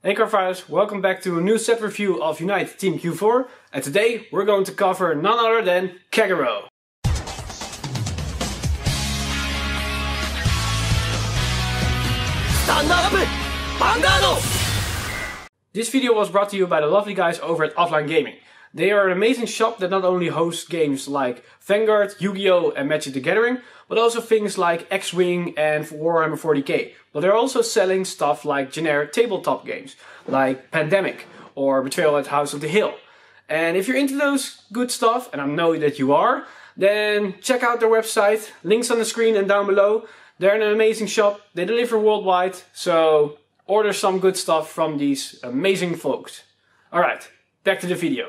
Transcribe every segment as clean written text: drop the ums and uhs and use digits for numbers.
Hey Carfighters, welcome back to a new set review of Unite Team Q4, and today we're going to cover none other than Kagero. Stand up! Vanguard! This video was brought to you by the lovely guys over at Offline Gaming. They are an amazing shop that not only hosts games like Vanguard, Yu-Gi-Oh! And Magic the Gathering, but also things like X-Wing and Warhammer 40k. But they're also selling stuff like generic tabletop games, like Pandemic or Betrayal at House of the Hill. And if you're into those good stuff, and I know that you are, then check out their website, links on the screen and down below. They're an amazing shop, they deliver worldwide, so order some good stuff from these amazing folks. Alright, back to the video.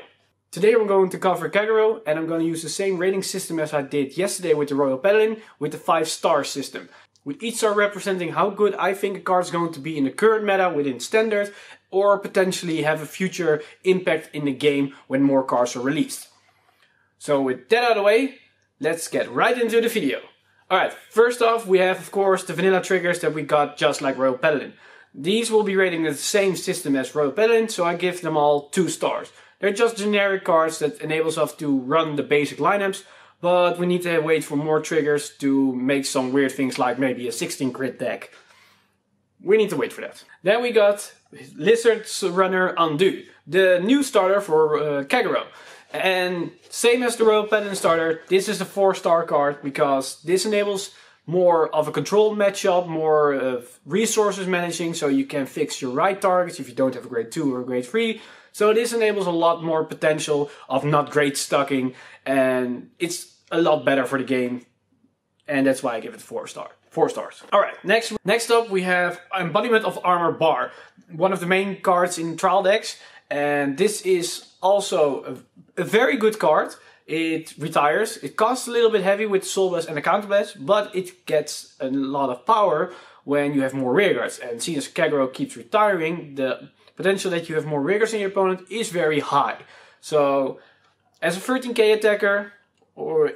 Today we're going to cover Kagero, and I'm going to use the same rating system as I did yesterday with the Royal Paladin, with the 5-star system. With each star representing how good I think a card is going to be in the current meta within standard, or potentially have a future impact in the game when more cards are released. So with that out of the way, let's get right into the video. Alright, first off we have of course the vanilla triggers that we got just like Royal Paladin. These will be rating the same system as Royal Paladin, so I give them all 2 stars. They're just generic cards that enables us to run the basic lineups, but we need to wait for more triggers to make some weird things like maybe a 16 crit deck. We need to wait for that. Then we got Lizard's Runner Undo, the new starter for Kagero. And same as the Royal Paladin starter, this is a 4-star card because this enables more of a control matchup, more resources managing, so you can fix your right targets if you don't have a grade 2 or a grade 3. So this enables a lot more potential of not great stacking, and it's a lot better for the game, and that's why I give it 4 stars. Alright, next up we have Embodiment of Armor Bar, one of the main cards in trial decks, and this is also a very good card. It retires, it costs a little bit heavy with Soul Blast and a Counter Blast, but it gets a lot of power when you have more rearguards, and seeing as Kagero keeps retiring, the potential that you have more rearguards in your opponent is very high. So as a 13k attacker,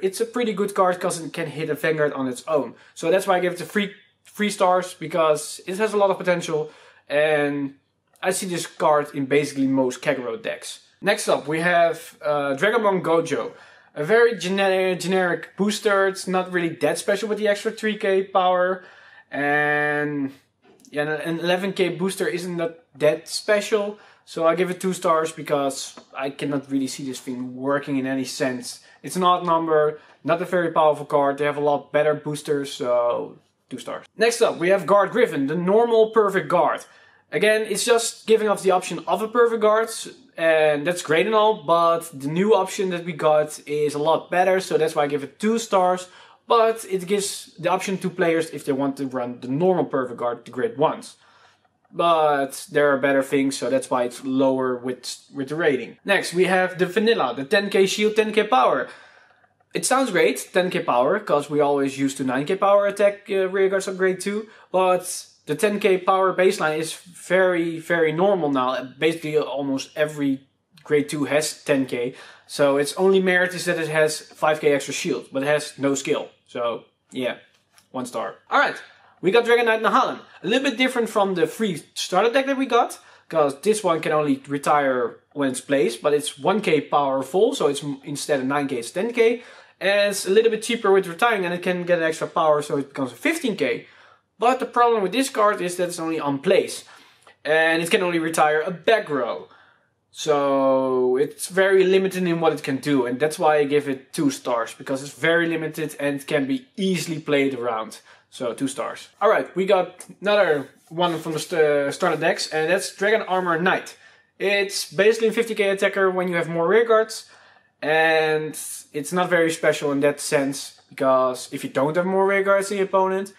it's a pretty good card because it can hit a Vanguard on its own. So that's why I give it 3 stars, because it has a lot of potential, and I see this card in basically most Kagero decks. Next up we have Dragonbone Gojo. A very generic booster. It's not really that special with the extra 3k power. And yeah, an 11k booster isn't that special. So I give it 2 stars because I cannot really see this thing working in any sense. It's an odd number, not a very powerful card. They have a lot better boosters, so 2 stars. Next up we have Guard Griffin, the normal perfect guard. Again, it's just giving us the option of a perfect guard, and that's great and all, but the new option that we got is a lot better, so that's why I give it 2 stars. But it gives the option to players if they want to run the normal perfect guard, the grade 1s. But there are better things, so that's why it's lower with the rating. Next, we have the vanilla, the 10k shield, 10k power. It sounds great, 10k power, because we always used to 9k power attack rearguards on grade 2, but the 10k power baseline is very normal now. Basically almost every grade 2 has 10k. So its only merit is that it has 5k extra shield, but it has no skill. So yeah, 1 star. Alright, we got Dragon Knight Nahalan. A little bit different from the free starter deck that we got, because this one can only retire when it's placed, but it's 1k powerful, so it's instead of 9k it's 10k. And it's a little bit cheaper with retiring, and it can get extra power, so it becomes 15k. But the problem with this card is that it's only on place, and it can only retire a back row. So it's very limited in what it can do, and that's why I give it 2 stars, because it's very limited and it can be easily played around. So 2 stars. Alright, we got another one from the starter decks, and that's Dragon Armor Knight. It's basically a 50k attacker when you have more rearguards, and it's not very special in that sense, because if you don't have more rearguards in your opponent,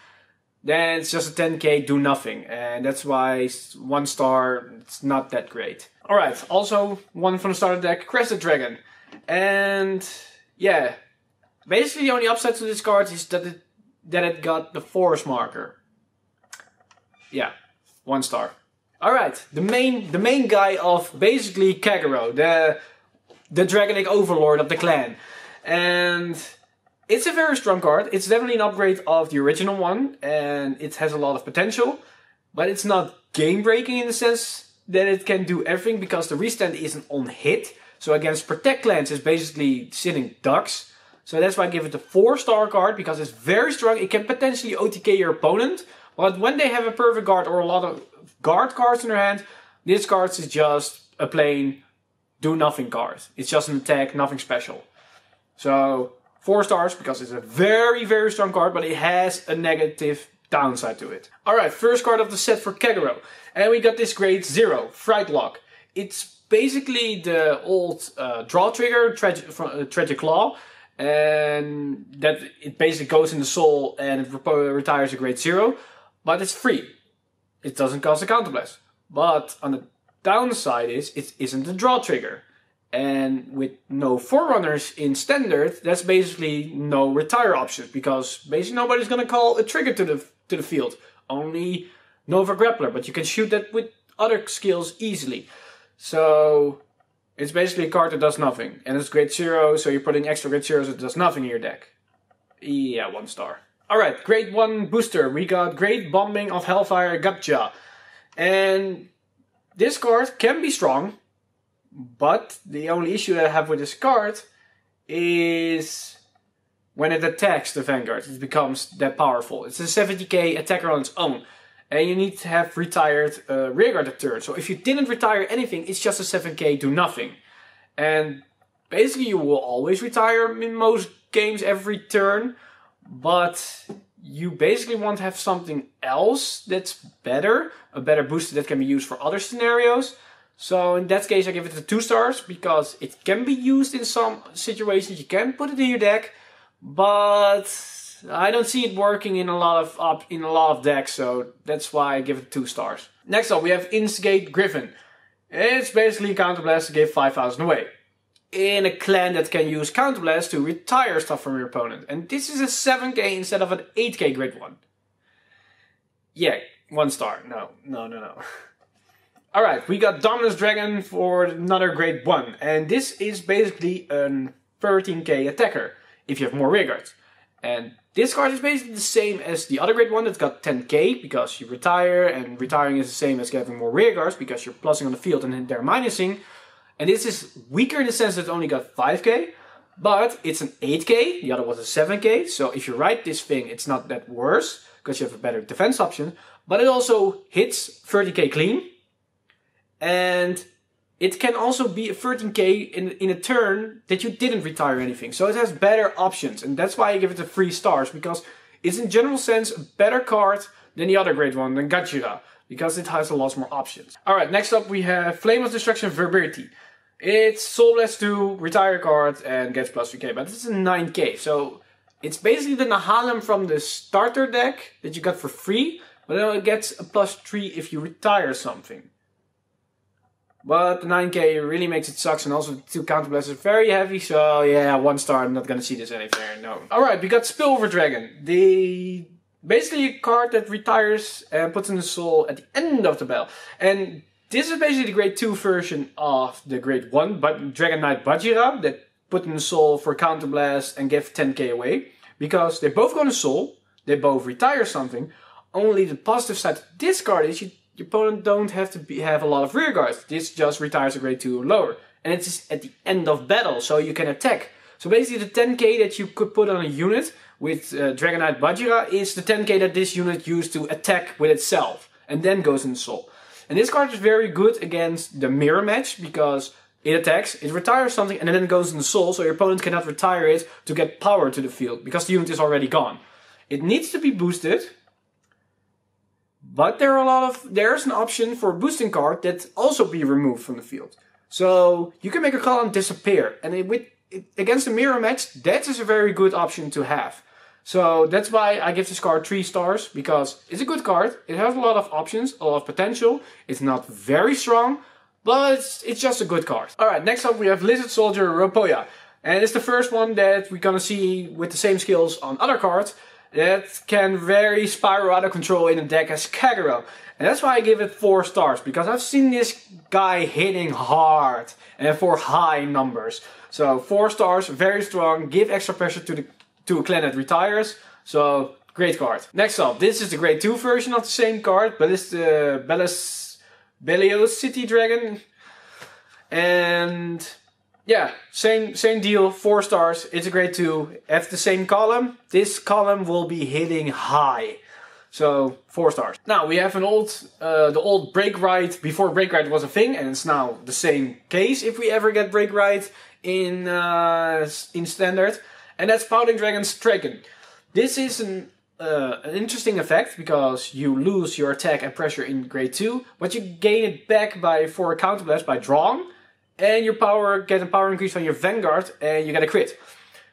then it's just a 10k do nothing, and that's why 1 star, it's not that great. Alright, also one from the starter deck, Crested Dragon. And yeah, basically the only upside to this card is that it got the force marker. Yeah, 1 star. Alright, the main guy of basically Kagero, the Dragonic Overlord of the clan. And it's a very strong card. It's definitely an upgrade of the original one, and it has a lot of potential, but it's not game breaking in the sense that it can do everything because the restand isn't on hit. So against protect clans it's basically sitting ducks. So that's why I give it a 4-star card because it's very strong. It can potentially OTK your opponent. But when they have a perfect guard or a lot of guard cards in their hand, this card is just a plain do nothing card. It's just an attack, nothing special. So 4 stars because it's a very, very strong card, but it has a negative downside to it. Alright, first card of the set for Kagero. And we got this grade 0, Fright Lock. It's basically the old draw trigger, Tragic Claw. And that it basically goes in the soul and it retires a grade 0. But it's free. It doesn't cost a counterblast. But on the downside is it isn't a draw trigger. And with no forerunners in standard, that's basically no retire options. Because basically nobody's gonna call a trigger to the field. Only Nova Grappler, but you can shoot that with other skills easily. So it's basically a card that does nothing. And it's grade 0, so you're putting extra grade 0s that does nothing in your deck. Yeah, 1 star. Alright, grade 1 booster. We got Great Bombing of Hellfire Gotcha. And this card can be strong. But the only issue that I have with this card is when it attacks the Vanguard, it becomes that powerful. It's a 70k attacker on its own. And you need to have retired rearguard at turn. So if you didn't retire anything, it's just a 7k do nothing. And basically you will always retire in most games every turn. But you basically want to have something else that's better. A better booster that can be used for other scenarios. So in that case I give it a 2 stars because it can be used in some situations. You can put it in your deck. But I don't see it working in a lot of decks, so that's why I give it 2 stars. Next up we have Instigate Griffin. It's basically a counterblast to give 5,000 away. In a clan that can use counterblast to retire stuff from your opponent. And this is a 7k instead of an 8k grade 1. Yeah, 1 star. No. Alright, we got Dominus Dragon for another grade 1. And this is basically a 13k attacker if you have more rearguards. And this card is basically the same as the other grade 1 that's got 10k because you retire, and retiring is the same as getting more rearguards because you're plussing on the field and they're minusing. And this is weaker in the sense that it only got 5k, but it's an 8k, the other was a 7k, so if you write this thing it's not that worse because you have a better defense option, but it also hits 30k clean, and it can also be a 13k in a turn that you didn't retire anything. So it has better options. And that's why I give it a 3 stars. Because it's in general sense a better card than the other grade 1, than Gajira. Because it has a lot more options. Alright, next up we have Flame of Destruction Verbirity. It's Soul Blast 2, retire card and gets plus 3k. But it's a 9k. So it's basically the Nahalem from the starter deck that you got for free. But then it gets a plus 3 if you retire something. But the 9k really makes it sucks, and also the 2 counterblasts are very heavy, so yeah, 1 star, I'm not gonna see this anywhere, no. Alright, we got Spillover Dragon. Basically a card that retires and puts in the soul at the end of the battle. And this is basically the grade 2 version of the grade 1, but Dragon Knight Bajira, that put in the soul for counterblast and give 10k away. Because they both go in the soul, they both retire something. Only the positive side to this card is your opponent don't have to have a lot of rear guards. This just retires a grade 2 or lower. And it's at the end of battle, so you can attack. So basically the 10k that you could put on a unit with Dragon Knight Bajira is the 10k that this unit used to attack with itself. And then goes in the soul. And this card is very good against the mirror match, because it attacks, it retires something, and then it goes in the soul, so your opponent cannot retire it to get power to the field, because the unit is already gone. It needs to be boosted. But there's an option for a boosting card that also be removed from the field. So you can make a column disappear. And against the mirror match, that is a very good option to have. So that's why I give this card 3 stars. Because it's a good card. It has a lot of options, a lot of potential. It's not very strong, but it's just a good card. Alright, next up we have Lizard Soldier Ropoya. And it's the first one that we're gonna see with the same skills on other cards. That can very spiral out of control in a deck as Kagero. And that's why I give it 4 stars. Because I've seen this guy hitting hard. And for high numbers. So 4 stars, very strong. Give extra pressure to a clan that retires. So great card. Next up, this is the grade 2 version of the same card. But it's the Belios City Dragon. And yeah, same deal, 4 stars. It's a grade 2. At the same column, this column will be hitting high. So 4 stars. Now we have an the old break ride before break ride was a thing, and it's now the same case if we ever get break ride in standard, and that's Powering Dragon's Dragon. This is an interesting effect because you lose your attack and pressure in grade 2, but you gain it back for a counterblast by drawing, and your get a power increase on your Vanguard, and you get a crit.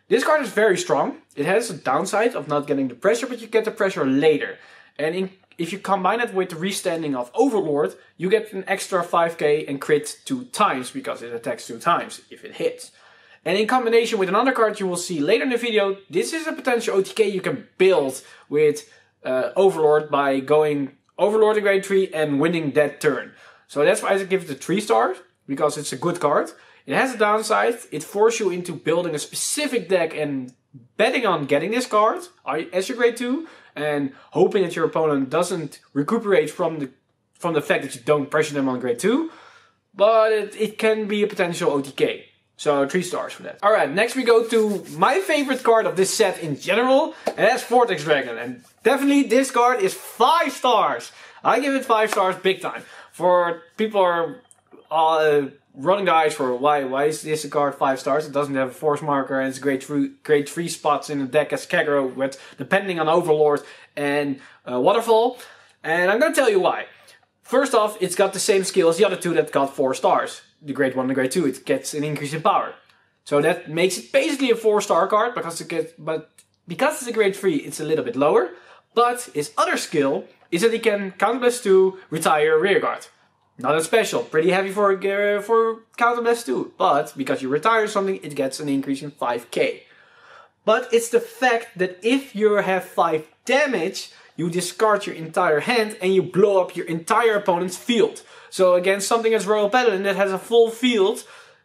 This card is very strong. It has a downside of not getting the pressure, but you get the pressure later. And if you combine it with the restanding of Overlord, you get an extra 5k and crit 2 times, because it attacks 2 times if it hits. And in combination with another card you will see later in the video, this is a potential OTK you can build with Overlord by going Overlord in grade 3 and winning that turn. So that's why I give it a 3 stars, because it's a good card. It has a downside. It forces you into building a specific deck and betting on getting this card as your grade 2, and hoping that your opponent doesn't recuperate from the fact that you don't pressure them on grade 2. But it can be a potential OTK. So 3 stars for that. Alright, next we go to my favorite card of this set in general, and that's Vortex Dragon. And definitely this card is 5 stars. I give it 5 stars big time. For people are running the eyes for why is this a card 5 stars? It doesn't have a force marker, and it's grade 3 spots in the deck as Kagero, with depending on Overlord and Waterfall. And I'm gonna tell you why. First off, it's got the same skill as the other 2 that got 4 stars. The grade 1 and the grade 2, it gets an increase in power. So that makes it basically a 4-star card, because it's a grade 3, it's a little bit lower. But its other skill is that it can counterblast 2, retire rearguard. Not that special, pretty heavy for counterblast 2, but because you retire something, it gets an increase in 5k. But it's the fact that if you have 5 damage, you discard your entire hand and you blow up your entire opponent's field. So against something as Royal Paladin that has a full field,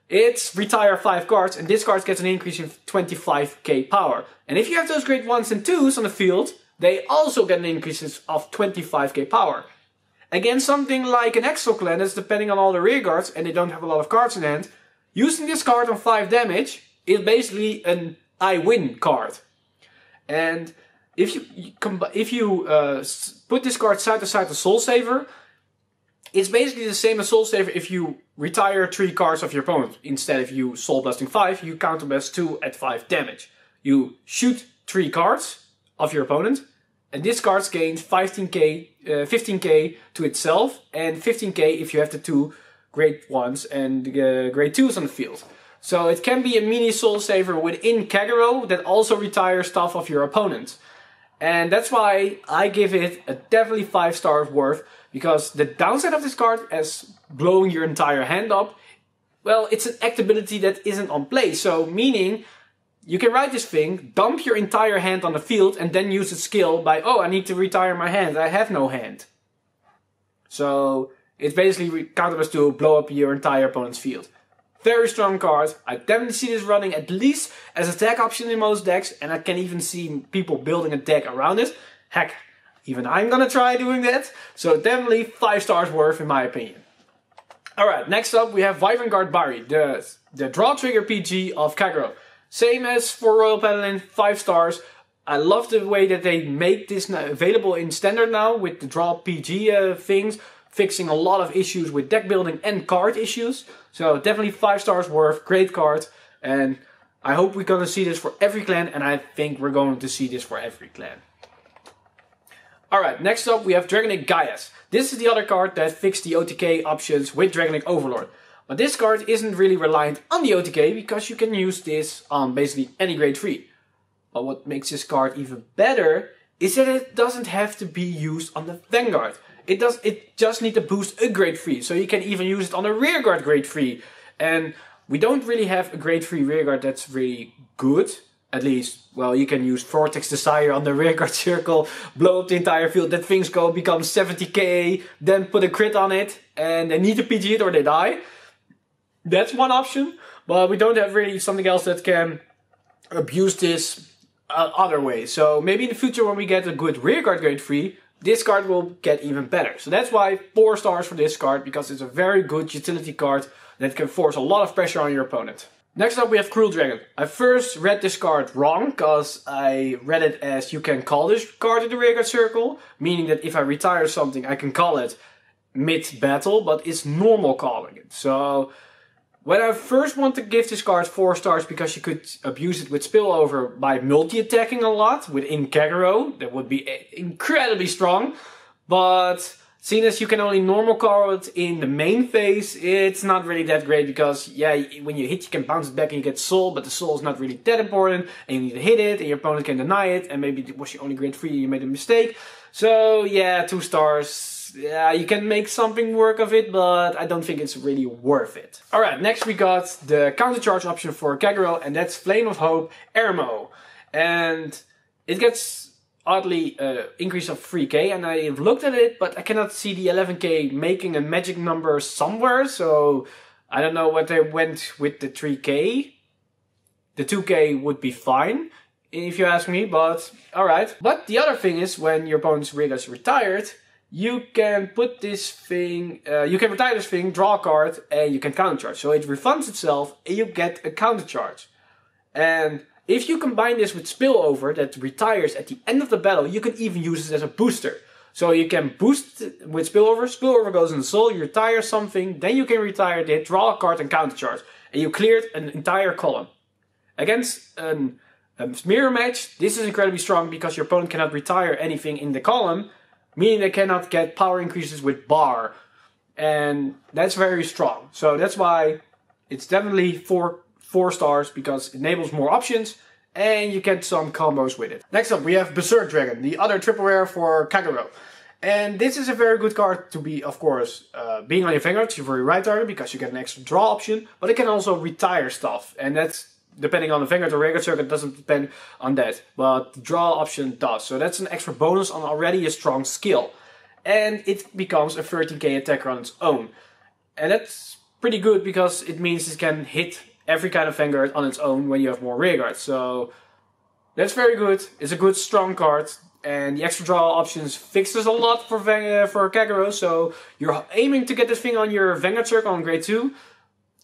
it's retire 5 cards, and this card gets an increase in 25k power. And if you have those grade 1s and 2s on the field, they also get an increase of 25k power. Against something like an Exo clan that's depending on all the rear guards and they don't have a lot of cards in hand, using this card on 5 damage is basically an I win card. And if you put this card side to side to Soul Saver, it's basically the same as Soul Saver if you retire 3 cards of your opponent. Instead of you Soul Blasting 5, you counterblast 2 at 5 damage. You shoot 3 cards of your opponent, and this card gains 15k to itself, and 15k if you have the 2 grade 1s and grade 2s on the field. So it can be a mini Soul Saver within Kagero that also retires stuff of your opponent. And that's why I give it a definitely 5 stars worth, because the downside of this card as blowing your entire hand up, well, it's an act ability that isn't on play. So meaning you can write this thing, dump your entire hand on the field, and then use its skill by, oh, I need to retire my hand, I have no hand. So it's basically counterblast to blow up your entire opponent's field. Very strong card. I definitely see this running at least as a attack option in most decks, and I can even see people building a deck around it. Heck, even I'm gonna try doing that. So definitely 5 stars worth in my opinion. Alright, next up we have Vanguard Bari, the draw trigger PG of Kagero. Same as for Royal Paladin, 5 stars. I love the way that they make this available in standard now with the draw PG things, fixing a lot of issues with deck building and card issues. So definitely 5 stars worth, great card, and I hope we're going to see this for every clan, and I think we're going to see this for every clan. Alright, next up we have Dragonic Gaias. This is the other card that fixed the OTK options with Dragonic Overlord. But this card isn't really reliant on the OTK, because you can use this on basically any grade 3. But what makes this card even better is that it doesn't have to be used on the Vanguard. It just needs to boost a grade 3, so you can even use it on a rearguard grade 3. And we don't really have a grade 3 rearguard that's really good. At least, well, you can use Vortex Desire on the rearguard circle, blow up the entire field, that things become 70k, then put a crit on it, and they need to PG it or they die. That's one option, but we don't have really something else that can abuse this other way. So maybe in the future when we get a good rearguard grade 3, this card will get even better. So that's why 4 stars for this card, because it's a very good utility card that can force a lot of pressure on your opponent. Next up we have Cruel Dragon. I first read this card wrong, because I read it as you can call this card in the rearguard circle, meaning that if I retire something I can call it mid-battle, but it's normal calling it. So when I first want to give this card 4 stars because you could abuse it with spillover by multi-attacking a lot within Kagero, that would be incredibly strong. But seeing as you can only normal call it in the main phase, it's not really that great because, yeah, when you hit you can bounce it back and you get soul, but the soul is not really that important and you need to hit it and your opponent can deny it and maybe it was your only grade 3 and you made a mistake. So yeah, 2 stars. Yeah, you can make something work of it, but I don't think it's really worth it. Alright, next we got the counter charge option for Kagero, and that's Flame of Hope Ermo. And it gets oddly increase of 3k, and I've looked at it, but I cannot see the 11k making a magic number somewhere, so I don't know what they went with the 3k. The 2k would be fine, if you ask me, but alright. But the other thing is, when your opponent's rig is retired, you can put this thing, you can retire this thing, draw a card, and you can counter charge. So it refunds itself, and you get a counter charge. And if you combine this with spillover that retires at the end of the battle, you can even use it as a booster. So you can boost it with spillover, spillover goes in the soul, you retire something, then you can retire it, draw a card and counter charge. And you cleared an entire column. Against a mirror match, this is incredibly strong because your opponent cannot retire anything in the column, meaning they cannot get power increases with bar. And that's very strong. So that's why it's definitely 4 stars, because it enables more options and you get some combos with it. Next up we have Berserk Dragon, the other triple rare for Kagero. And this is a very good card to be, of course, being on your Vanguard for your right target, because you get an extra draw option, but it can also retire stuff. And that's depending on the Vanguard or Rearguard circuit, doesn't depend on that. But the draw option does. So that's an extra bonus on already a strong skill. And it becomes a 13k attacker on its own. And that's pretty good because it means it can hit every kind of Vanguard on its own when you have more Rearguard. So that's very good. It's a good strong card. And the extra draw options fixes a lot for Kagero. So you're aiming to get this thing on your Vanguard circle on grade 2.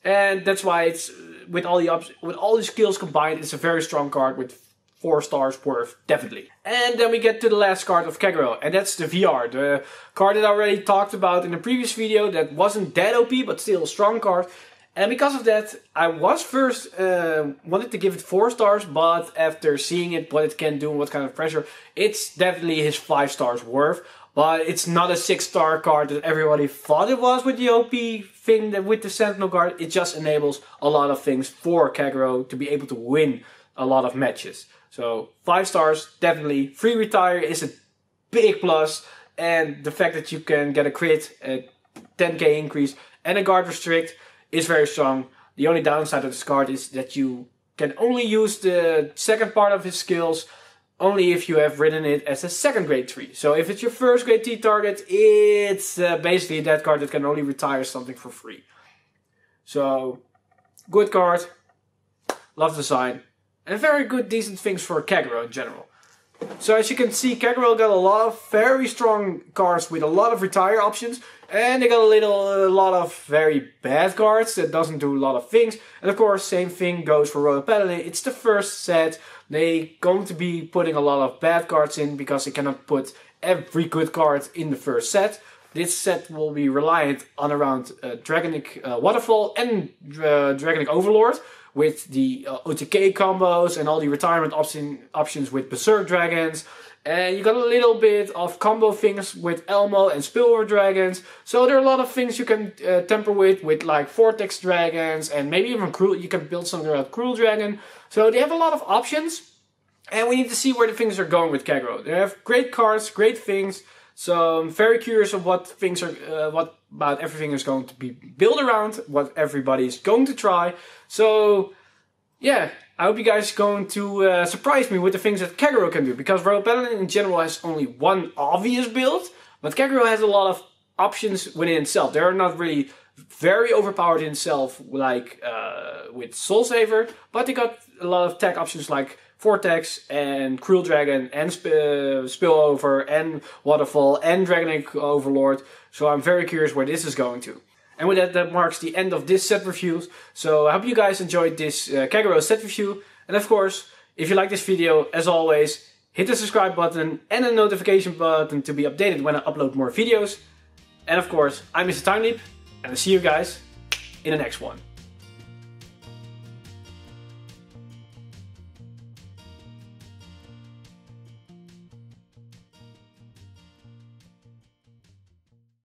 And that's why it's with all the skills combined, it's a very strong card with 4 stars worth, definitely. And then we get to the last card of Kagero, and that's the VR, the card that I already talked about in the previous video that wasn't that OP, but still a strong card. And because of that, I was first wanted to give it 4 stars, but after seeing it, what it can do and what kind of pressure, it's definitely his 5 stars worth. But it's not a 6-star card that everybody thought it was with the OP thing that with the Sentinel card. It just enables a lot of things for Kagero to be able to win a lot of matches. So 5 stars, definitely. Free retire is a big plus. And the fact that you can get a crit, a 10k increase and a guard restrict is very strong. The only downside of this card is that you can only use the second part of his skills only if you have written it as a second grade 3. So if it's your first grade T target, it's basically that card that can only retire something for free. So, good card. Love the design. And very good, decent things for Kagero in general. So as you can see, Kagero got a lot of very strong cards with a lot of retire options. And they got a lot of very bad cards that doesn't do a lot of things. And of course, same thing goes for Royal Paladin. It's the first set. They're going to be putting a lot of bad cards in because they cannot put every good card in the first set. This set will be reliant on around Dragonic Waterfall and Dragonic Overlord, with the OTK combos and all the retirement options with Berserk Dragons. And you got a little bit of combo things with Elmo and Spillover Dragons. So there are a lot of things you can temper with like Vortex Dragons and maybe even Cruel. You can build something around Cruel Dragon. So they have a lot of options. And we need to see where the things are going with Kagero. They have great cards, great things. So I'm very curious of what things are, what about everything is going to be built around, what everybody's going to try. So yeah, I hope you guys are going to surprise me with the things that Kagero can do, because Royal Paladin in general has only one obvious build, but Kagero has a lot of options within itself. They are not really very overpowered in itself like with Soul Saver, but they got a lot of tech options like Vortex and Cruel Dragon and Spillover and Waterfall and Dragon Age Overlord. So I'm very curious where this is going to. And with that marks the end of this set review. So I hope you guys enjoyed this Kagero set review. And of course, if you like this video, as always, hit the subscribe button and the notification button to be updated when I upload more videos. And of course, I'm Mr. Time Leap, and I'll see you guys in the next one.